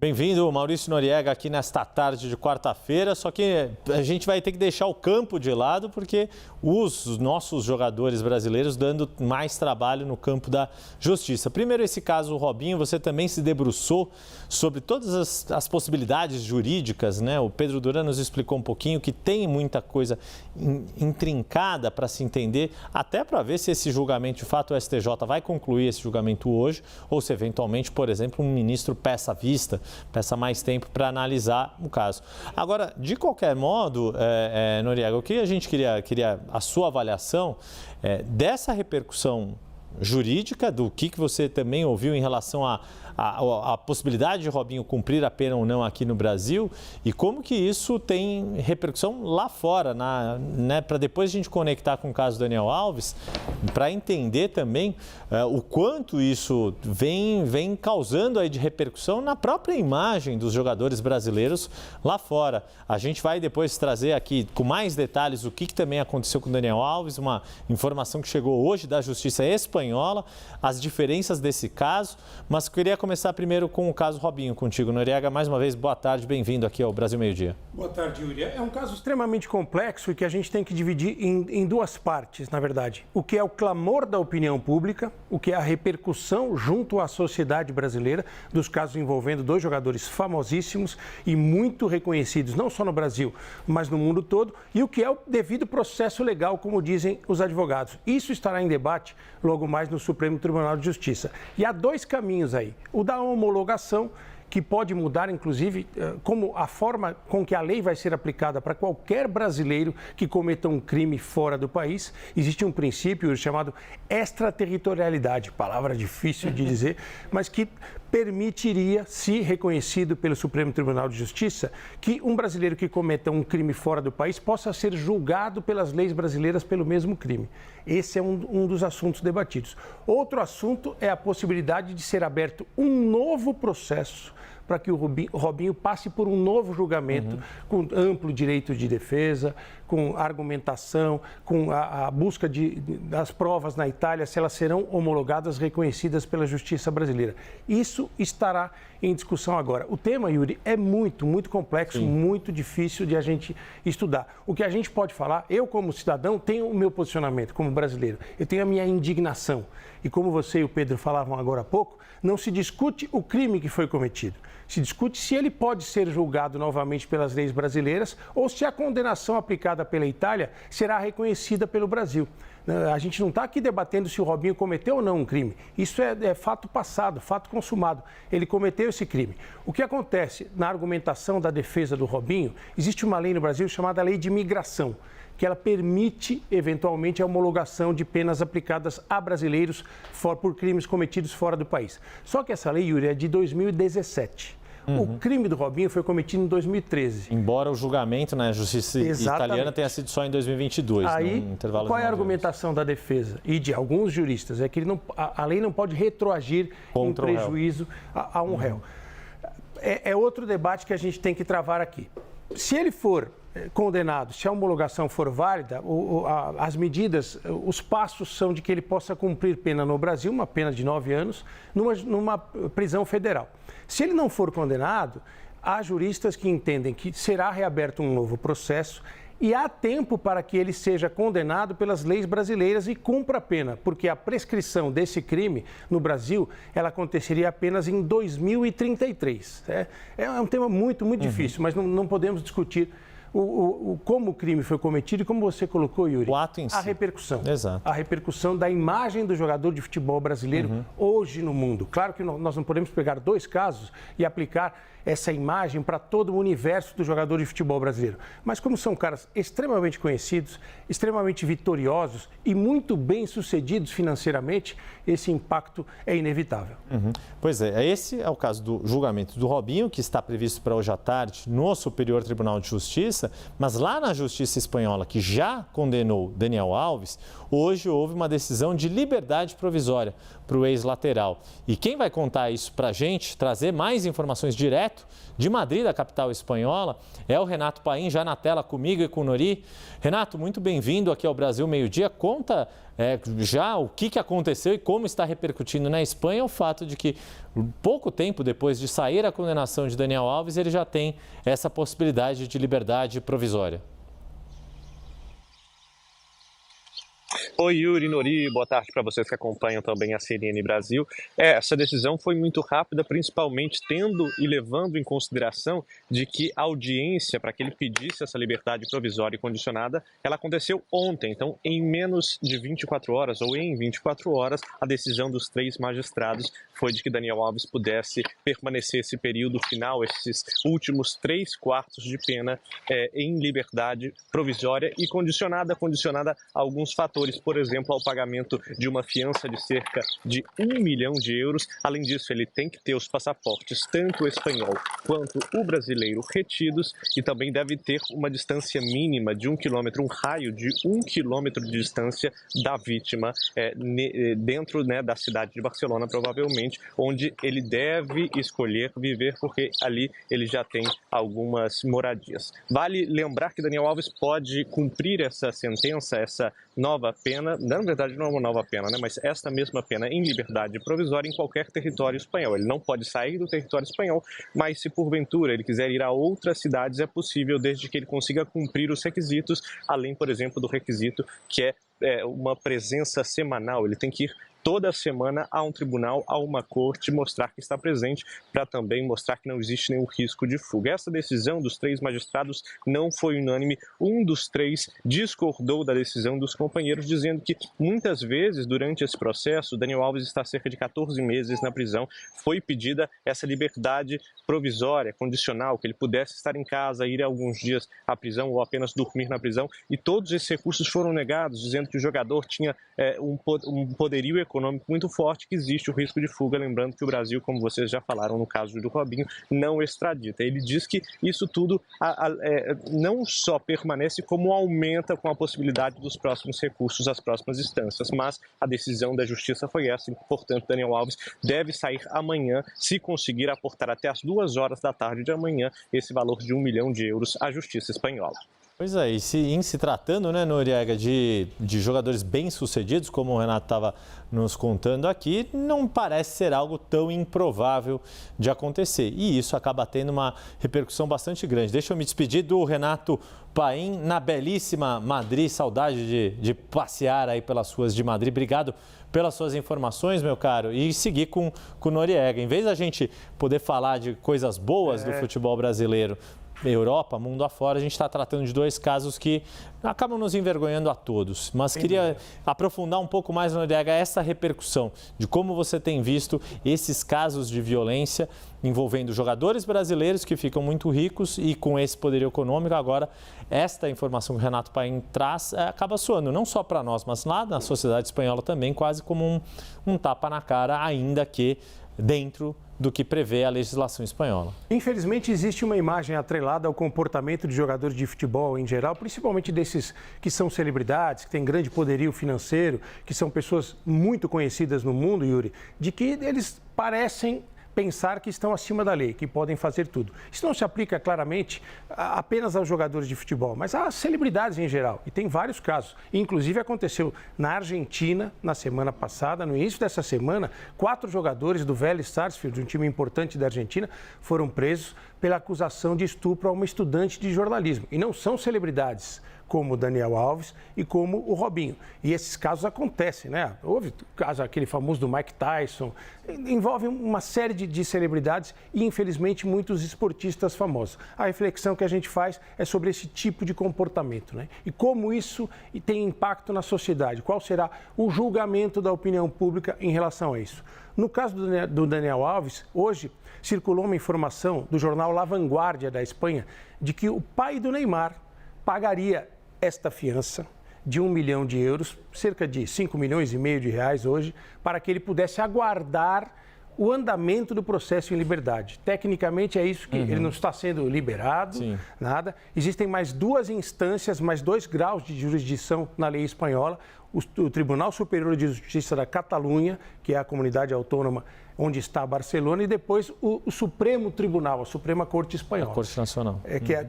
Bem-vindo, Maurício Noriega, aqui nesta tarde de quarta-feira, só que a gente vai ter que deixar o campo de lado porque os nossos jogadores brasileiros dando mais trabalho no campo da justiça. Primeiro, esse caso, Robinho, você também se debruçou sobre todas as possibilidades jurídicas, né? O Pedro Duran nos explicou um pouquinho que tem muita coisa intrincada para se entender, até para ver se esse julgamento, de fato, o STJ vai concluir esse julgamento hoje ou se, eventualmente, por exemplo, um ministro peça vista, peça mais tempo para analisar o caso. Agora, de qualquer modo, Noriega, o que a gente queria a sua avaliação dessa repercussão jurídica, do que você também ouviu em relação à possibilidade de Robinho cumprir a pena ou não aqui no Brasil e como que isso tem repercussão lá fora, né, para depois a gente conectar com o caso do Daniel Alves, para entender também o quanto isso vem causando aí de repercussão na própria imagem dos jogadores brasileiros lá fora. A gente vai depois trazer aqui com mais detalhes o que também aconteceu com o Daniel Alves, uma informação que chegou hoje da Justiça Espanhola, as diferenças desse caso, mas queria começar primeiro com o caso Robinho, contigo, Noriega. Mais uma vez, boa tarde, bem-vindo aqui ao Brasil Meio Dia. Boa tarde, Yuri. É um caso extremamente complexo e que a gente tem que dividir em duas partes, na verdade. O que é o clamor da opinião pública, o que é a repercussão junto à sociedade brasileira dos casos envolvendo dois jogadores famosíssimos e muito reconhecidos, não só no Brasil, mas no mundo todo, e o que é o devido processo legal, como dizem os advogados. Isso estará em debate logo mais no Supremo Tribunal de Justiça. E há dois caminhos aí. O da homologação, que pode mudar, inclusive, como a forma com que a lei vai ser aplicada para qualquer brasileiro que cometa um crime fora do país. Existe um princípio chamado extraterritorialidade, palavra difícil de dizer, mas que permitiria, se reconhecido pelo Supremo Tribunal de Justiça, que um brasileiro que cometa um crime fora do país possa ser julgado pelas leis brasileiras pelo mesmo crime. Esse é um dos assuntos debatidos. Outro assunto é a possibilidade de ser aberto um novo processo para que o Robinho passe por um novo julgamento, com amplo direito de defesa, com argumentação, com a busca das provas na Itália, se elas serão homologadas, reconhecidas pela justiça brasileira. Isso estará em discussão agora. O tema, Yuri, é muito complexo, sim, muito difícil de a gente estudar. O que a gente pode falar, eu como cidadão tenho o meu posicionamento como brasileiro, eu tenho a minha indignação. E como você e o Pedro falavam agora há pouco, não se discute o crime que foi cometido. Se discute se ele pode ser julgado novamente pelas leis brasileiras ou se a condenação aplicada pela Itália será reconhecida pelo Brasil. A gente não está aqui debatendo se o Robinho cometeu ou não um crime. Isso é fato passado, fato consumado. Ele cometeu esse crime. O que acontece na argumentação da defesa do Robinho, existe uma lei no Brasil chamada Lei de Imigração, que ela permite, eventualmente, a homologação de penas aplicadas a brasileiros por crimes cometidos fora do país. Só que essa lei, Yuri, é de 2017. O crime do Robinho foi cometido em 2013. Embora o julgamento na justiça italiana tenha sido só em 2022. Aí, qual é a argumentação da defesa e de alguns juristas? É que a lei não pode retroagir em prejuízo a um réu. É outro debate que a gente tem que travar aqui. Se ele for condenado, se a homologação for válida, as medidas, os passos são de que ele possa cumprir pena no Brasil, uma pena de 9 anos, numa prisão federal. Se ele não for condenado, há juristas que entendem que será reaberto um novo processo e há tempo para que ele seja condenado pelas leis brasileiras e cumpra a pena, porque a prescrição desse crime no Brasil, ela aconteceria apenas em 2033. É um tema muito difícil, mas não podemos discutir como o crime foi cometido e como você colocou, Yuri, o ato em si. A repercussão. Exato. A repercussão da imagem do jogador de futebol brasileiro hoje no mundo. Claro que nós não podemos pegar dois casos e aplicar essa imagem para todo o universo do jogador de futebol brasileiro. Mas como são caras extremamente conhecidos, extremamente vitoriosos e muito bem-sucedidos financeiramente, esse impacto é inevitável. Pois é, esse é o caso do julgamento do Robinho, que está previsto para hoje à tarde no Superior Tribunal de Justiça, mas lá na Justiça Espanhola, que já condenou Daniel Alves, hoje houve uma decisão de liberdade provisória para o ex-lateral. E quem vai contar isso para a gente, trazer mais informações diretas direto de Madrid, da capital espanhola, é o Renato Paim, já na tela comigo e com o Nori. Renato, muito bem-vindo aqui ao Brasil Meio Dia. Conta já o que aconteceu e como está repercutindo na Espanha o fato de que pouco tempo depois de sair a condenação de Daniel Alves, ele já tem essa possibilidade de liberdade provisória. Oi, Yuri, Nori, boa tarde para vocês que acompanham também a CNN Brasil. Essa decisão foi muito rápida, principalmente tendo e levando em consideração de que a audiência para que ele pedisse essa liberdade provisória e condicionada, ela aconteceu ontem. Então, em menos de 24 horas ou em 24 horas, a decisão dos 3 magistrados foi de que Daniel Alves pudesse permanecer esse período final, esses últimos 3/4 de pena em liberdade provisória e condicionada a alguns fatores, por exemplo, ao pagamento de uma fiança de cerca de 1 milhão de euros. Além disso, ele tem que ter os passaportes, tanto o espanhol quanto o brasileiro, retidos e também deve ter uma distância mínima de 1 quilômetro, um raio de 1 quilômetro de distância da vítima dentro da cidade de Barcelona, provavelmente, onde ele deve escolher viver, porque ali ele já tem algumas moradias. Vale lembrar que Daniel Alves pode cumprir essa sentença, essa nova pena, na verdade não é uma nova pena, mas esta mesma pena em liberdade provisória em qualquer território espanhol. Ele não pode sair do território espanhol, mas se porventura ele quiser ir a outras cidades, é possível, desde que ele consiga cumprir os requisitos, além, por exemplo, do requisito que é uma presença semanal. Ele tem que ir toda semana a um tribunal, a uma corte, mostrar que está presente, para também mostrar que não existe nenhum risco de fuga. Essa decisão dos 3 magistrados não foi unânime. Um dos 3 discordou da decisão dos companheiros, dizendo que muitas vezes, durante esse processo, Daniel Alves está há cerca de 14 meses na prisão, foi pedida essa liberdade provisória, condicional, que ele pudesse estar em casa, ir alguns dias à prisão ou apenas dormir na prisão, e todos esses recursos foram negados, dizendo que o jogador tinha um poderio econômico muito forte, que existe o risco de fuga, lembrando que o Brasil, como vocês já falaram no caso do Robinho, não extradita. Ele diz que isso tudo não só permanece, como aumenta com a possibilidade dos próximos recursos às próximas instâncias, mas a decisão da justiça foi essa, e, portanto, Daniel Alves deve sair amanhã, se conseguir aportar até as 2 horas da tarde de amanhã esse valor de 1 milhão de euros à justiça espanhola. Pois é, e em se tratando, Noriega, de jogadores bem-sucedidos, como o Renato estava nos contando aqui, não parece ser algo tão improvável de acontecer. E isso acaba tendo uma repercussão bastante grande. Deixa eu me despedir do Renato Paim na belíssima Madrid. Saudade de passear aí pelas ruas de Madrid. Obrigado pelas suas informações, meu caro. E seguir com o Noriega. Em vez da gente poder falar de coisas boas do futebol brasileiro, Europa, mundo afora, a gente está tratando de 2 casos que acabam nos envergonhando a todos. Mas queria aprofundar um pouco mais, Noriega, essa repercussão de como você tem visto esses casos de violência envolvendo jogadores brasileiros que ficam muito ricos e com esse poder econômico. Agora, esta informação que o Renato Paim traz acaba soando não só para nós, mas lá na sociedade espanhola também, quase como um tapa na cara, ainda que dentro do que prevê a legislação espanhola. Infelizmente, existe uma imagem atrelada ao comportamento de jogadores de futebol em geral, principalmente desses que são celebridades, que têm grande poderio financeiro, que são pessoas muito conhecidas no mundo, Yuri, de que eles parecem pensar que estão acima da lei, que podem fazer tudo. Isso não se aplica claramente apenas aos jogadores de futebol, mas às celebridades em geral. E tem vários casos. Inclusive aconteceu na Argentina, na semana passada, no início dessa semana, 4 jogadores do Vélez Sarsfield, um time importante da Argentina, foram presos pela acusação de estupro a uma estudante de jornalismo. E não são celebridades como o Daniel Alves e como o Robinho. E esses casos acontecem, né? Houve o caso, aquele famoso do Mike Tyson, envolve uma série de celebridades e, infelizmente, muitos esportistas famosos. A reflexão que a gente faz é sobre esse tipo de comportamento, né? E como isso tem impacto na sociedade. Qual será o julgamento da opinião pública em relação a isso? No caso do Daniel Alves, hoje circulou uma informação do jornal La Vanguardia da Espanha de que o pai do Neymar pagaria esta fiança de 1 milhão de euros, cerca de 5 milhões e meio de reais hoje, para que ele pudesse aguardar o andamento do processo em liberdade. Tecnicamente é isso que ele não está sendo liberado, nada. Existem mais 2 instâncias, mais 2 graus de jurisdição na lei espanhola. o Tribunal Superior de Justiça da Catalunha, que é a comunidade autônoma onde está Barcelona, e depois o Supremo Tribunal, a Suprema Corte Espanhola. A Corte Nacional.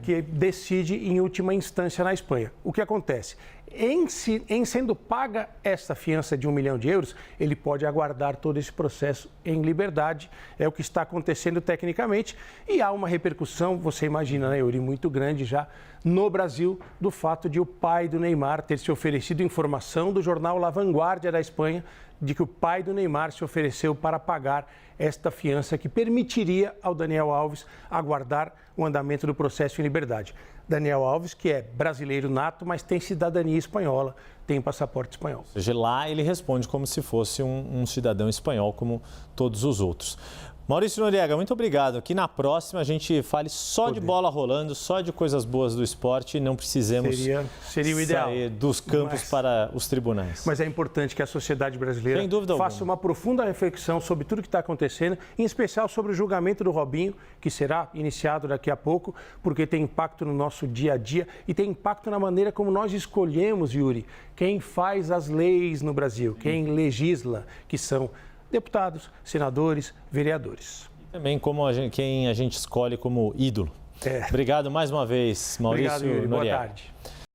Que decide em última instância na Espanha. O que acontece? Em sendo paga esta fiança de 1 milhão de euros, ele pode aguardar todo esse processo em liberdade. É o que está acontecendo tecnicamente. E há uma repercussão, você imagina, né, Yuri, muito grande já no Brasil, do fato de o pai do Neymar ter se oferecido informação do jornal La Vanguardia da Espanha, de que o pai do Neymar se ofereceu para pagar esta fiança que permitiria ao Daniel Alves aguardar o andamento do processo em liberdade. Daniel Alves, que é brasileiro nato, mas tem cidadania espanhola, tem passaporte espanhol. Ou seja, lá ele responde como se fosse um cidadão espanhol, como todos os outros. Maurício Noriega, muito obrigado. Aqui na próxima a gente fale só de bola rolando, só de coisas boas do esporte e não precisemos seria o ideal. Sair dos campos para os tribunais. Mas é importante que a sociedade brasileira faça uma profunda reflexão sobre tudo que está acontecendo, em especial sobre o julgamento do Robinho, que será iniciado daqui a pouco, porque tem impacto no nosso dia a dia e tem impacto na maneira como nós escolhemos, Yuri, quem faz as leis no Brasil, quem legisla, que são deputados, senadores, vereadores. E também quem a gente escolhe como ídolo. Obrigado mais uma vez, Maurício Noriega. Boa tarde.